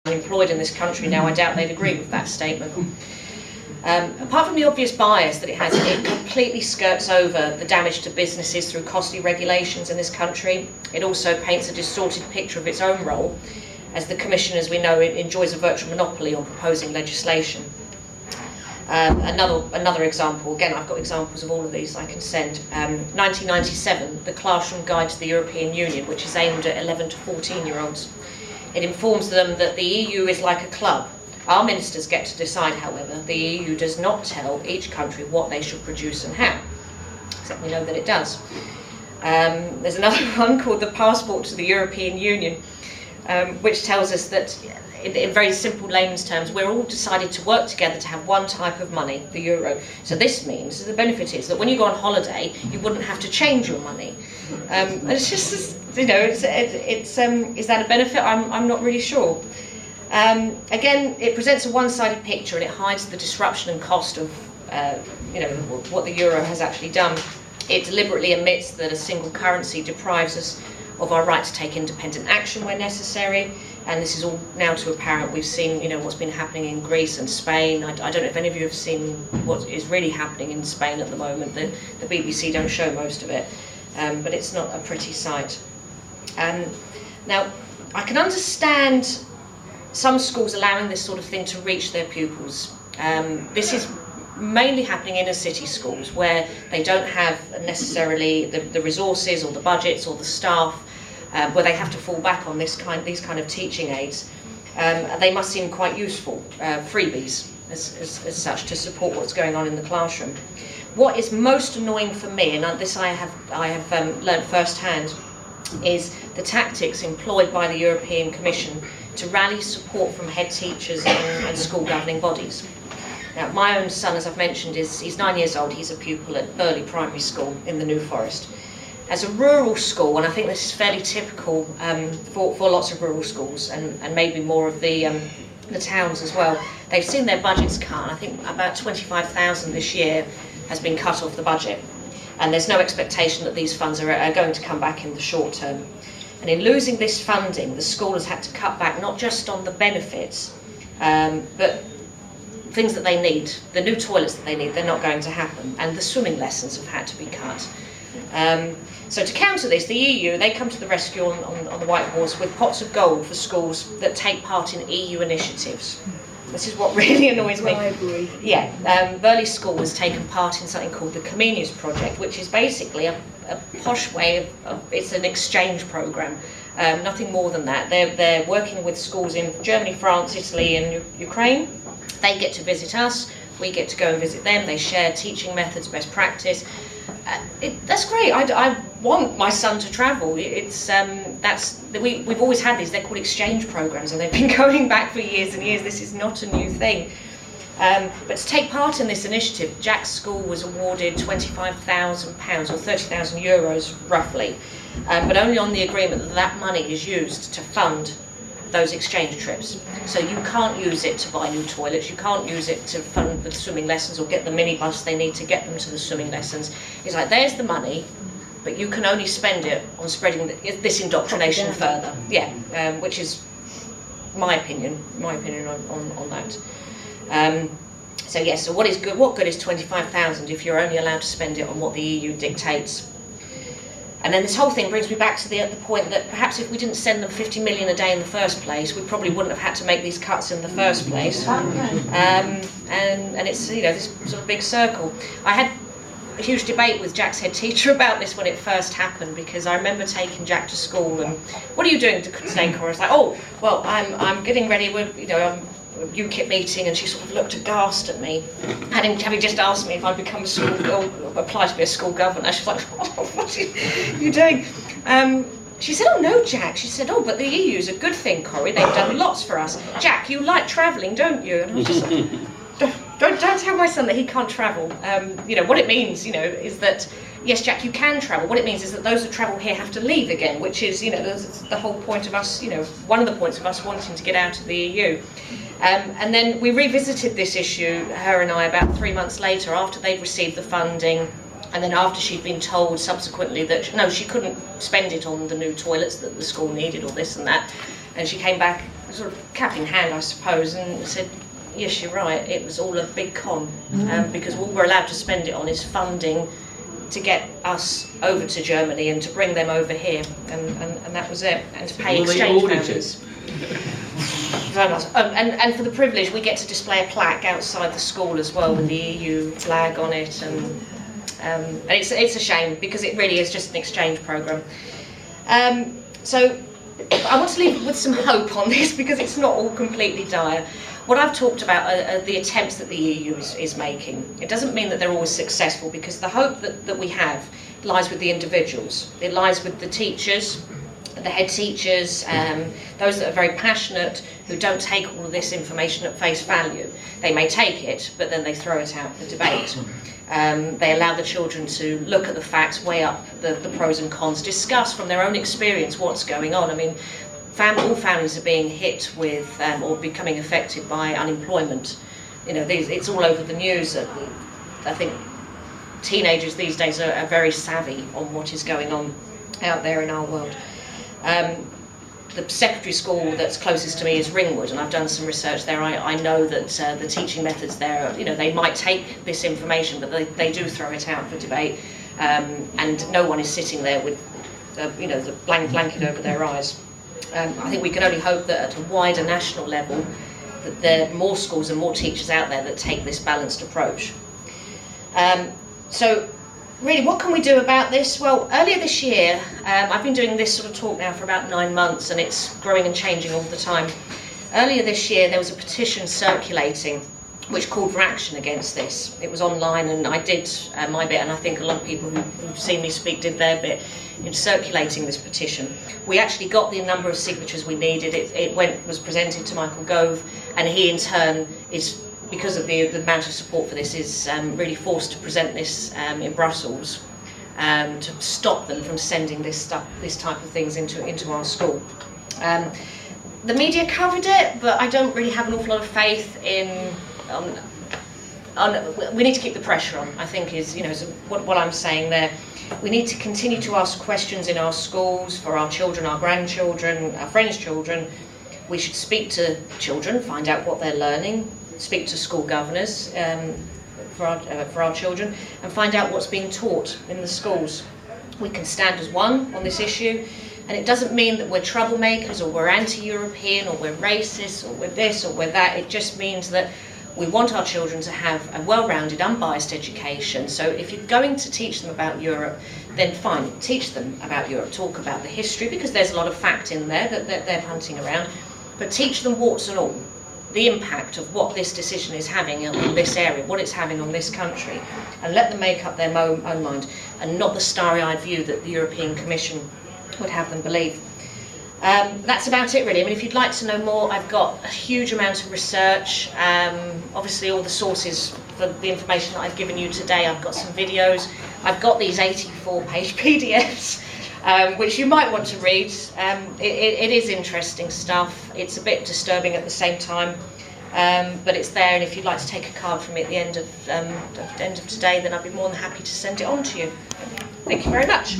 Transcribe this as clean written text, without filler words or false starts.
unemployed in this country now, I doubt they'd agree with that statement. Apart from the obvious bias that it has, it completely skirts over the damage to businesses through costly regulations in this country. It also paints a distorted picture of its own role, as the Commission, as we know, enjoys a virtual monopoly on proposing legislation. Another example, again, I've got examples of all of these I can send. 1997, the Classroom Guide to the European Union, which is aimed at 11 to 14-year-olds. It informs them that the EU is like a club. Our ministers get to decide, however. The EU does not tell each country what they should produce and how, except we know that it does. There's another one called the Passport to the European Union, which tells us that, in very simple layman's terms, we're all decided to work together to have one type of money, the euro. So this means, the benefit is that when you go on holiday, you wouldn't have to change your money. And it's just, you know, is that a benefit? I'm not really sure. Again, it presents a one-sided picture, and it hides the disruption and cost of, what the euro has actually done. It deliberately admits that a single currency deprives us of our right to take independent action where necessary, and this is all now too apparent. We've seen, what's been happening in Greece and Spain. I don't know if any of you have seen what is really happening in Spain at the moment. The BBC don't show most of it, but it's not a pretty sight. Now, I can understand some schools allowing this sort of thing to reach their pupils. This is mainly happening in inner city schools where they don't have necessarily the resources or the budgets or the staff, where they have to fall back on these kind of teaching aids. They must seem quite useful, freebies as such, to support what's going on in the classroom. What is most annoying for me, and this I have learned firsthand, is the tactics employed by the European Commission to rally support from head teachers and school governing bodies. Now, my own son, as I've mentioned, he's 9 years old. He's a pupil at Burley Primary School in the New Forest. As a rural school, and I think this is fairly typical for lots of rural schools and maybe more of the towns as well, they've seen their budgets cut. I think about 25,000 this year has been cut off the budget. And there's no expectation that these funds are going to come back in the short term. And in losing this funding, the school has had to cut back not just on the benefits, but things that they need. The new toilets that they need, they're not going to happen. And the swimming lessons have had to be cut. So to counter this, the EU, they come to the rescue on the white horse with pots of gold for schools that take part in EU initiatives. This is what really annoys me. Bribery. Yeah, Burley School has taken part in something called the Comenius Project, which is basically a posh way of it's an exchange programme, nothing more than that. They're working with schools in Germany, France, Italy and Ukraine. They get to visit us, we get to go and visit them. They share teaching methods, best practice. That's great. I want my son to travel. We've always had these. They're called exchange programs, and they've been going back for years and years. This is not a new thing. But to take part in this initiative, Jack's school was awarded £25,000 or 30,000 euros roughly, but only on the agreement that that money is used to fund those exchange trips. So you can't use it to buy new toilets, you can't use it to fund the swimming lessons or get the minibus they need to get them to the swimming lessons. It's like, there's the money, but you can only spend it on spreading this indoctrination further. Yeah, which is my opinion on that. So yes, so what good is 25,000 if you're only allowed to spend it on what the EU dictates? And then this whole thing brings me back to the point that perhaps if we didn't send them 50 million a day in the first place, we probably wouldn't have had to make these cuts in the first place. And it's, this sort of big circle. I had a huge debate with Jack's head teacher about this when it first happened, because I remember taking Jack to school and, what are you doing today, Corrie? I was like, oh, well, I'm getting ready with, UKIP meeting, and she sort of looked aghast at me, having just asked me if I'd become apply to be a school governor. She was like, oh, what are you doing? She said, oh no, Jack. She said, oh, but the EU's a good thing, Corrie. They've done lots for us. Jack, you like travelling, don't you? And I was just like, don't tell my son that he can't travel. What it means, is that, yes, Jack, you can travel. What it means is that those who travel here have to leave again, which is, the whole point of us, one of the points of us wanting to get out of the EU. And then we revisited this issue, her and I, about 3 months later, after they'd received the funding, and then after she'd been told subsequently that, no, she couldn't spend it on the new toilets that the school needed or this and that. And she came back, sort of cap in hand, I suppose, and said, yes, you're right, it was all a big con, because all we're allowed to spend it on is funding to get us over to Germany and to bring them over here, and that was it, and to pay exchange families. And for the privilege, we get to display a plaque outside the school as well with the EU flag on it, and it's a shame, because it really is just an exchange programme. So I want to leave with some hope on this, because it's not all completely dire. What I've talked about are the attempts that the EU is making. It doesn't mean that they're always successful, because the hope that we have lies with the individuals. It lies with the teachers, the head teachers, those that are very passionate, who don't take all of this information at face value. They may take it, but then they throw it out for debate. They allow the children to look at the facts, weigh up the pros and cons, discuss from their own experience what's going on. I mean, all families are being hit with or becoming affected by unemployment. You know, it's all over the news. I think teenagers these days are very savvy on what is going on out there in our world. The secondary school that's closest to me is Ringwood, and I've done some research there. I know that the teaching methods there, you know, they might take this information, but they do throw it out for debate, and no one is sitting there with, you know, the blanket over their eyes. I think we can only hope that at a wider national level, that there are more schools and more teachers out there that take this balanced approach. So really, what can we do about this? Well, earlier this year, I've been doing this sort of talk now for about 9 months, and it's growing and changing all the time. Earlier this year, there was a petition circulating which called for action against this. It was online, and I did my bit, and I think a lot of people who've seen me speak did their bit in circulating this petition. We actually got the number of signatures we needed. It was presented to Michael Gove, and he in turn is, because of the amount of support for this, is really forced to present this in Brussels to stop them from sending this type of things into our school. The media covered it, but I don't really have an awful lot of faith in. We need to keep the pressure on, I think, is, you know, so what I'm saying there. We need to continue to ask questions in our schools for our children, our grandchildren, our friends' children. We should speak to children, find out what they're learning, speak to school governors for our children, and find out what's being taught in the schools. We can stand as one on this issue, and it doesn't mean that we're troublemakers or we're anti-European or we're racist or we're this or we're that. It just means that we want our children to have a well-rounded, unbiased education. So if you're going to teach them about Europe, then fine, teach them about Europe, talk about the history, because there's a lot of fact in there that they're punting around, but teach them warts and all, the impact of what this decision is having on this area, what it's having on this country, and let them make up their own mind, and not the starry-eyed view that the European Commission would have them believe. That's about it, really. I mean, if you'd like to know more, I've got a huge amount of research. Obviously, all the sources for the information that I've given you today. I've got some videos. I've got these 84-page PDFs, which you might want to read. It is interesting stuff. It's a bit disturbing at the same time, but it's there. And if you'd like to take a card from me at the end of today, then I'd be more than happy to send it on to you. Thank you very much.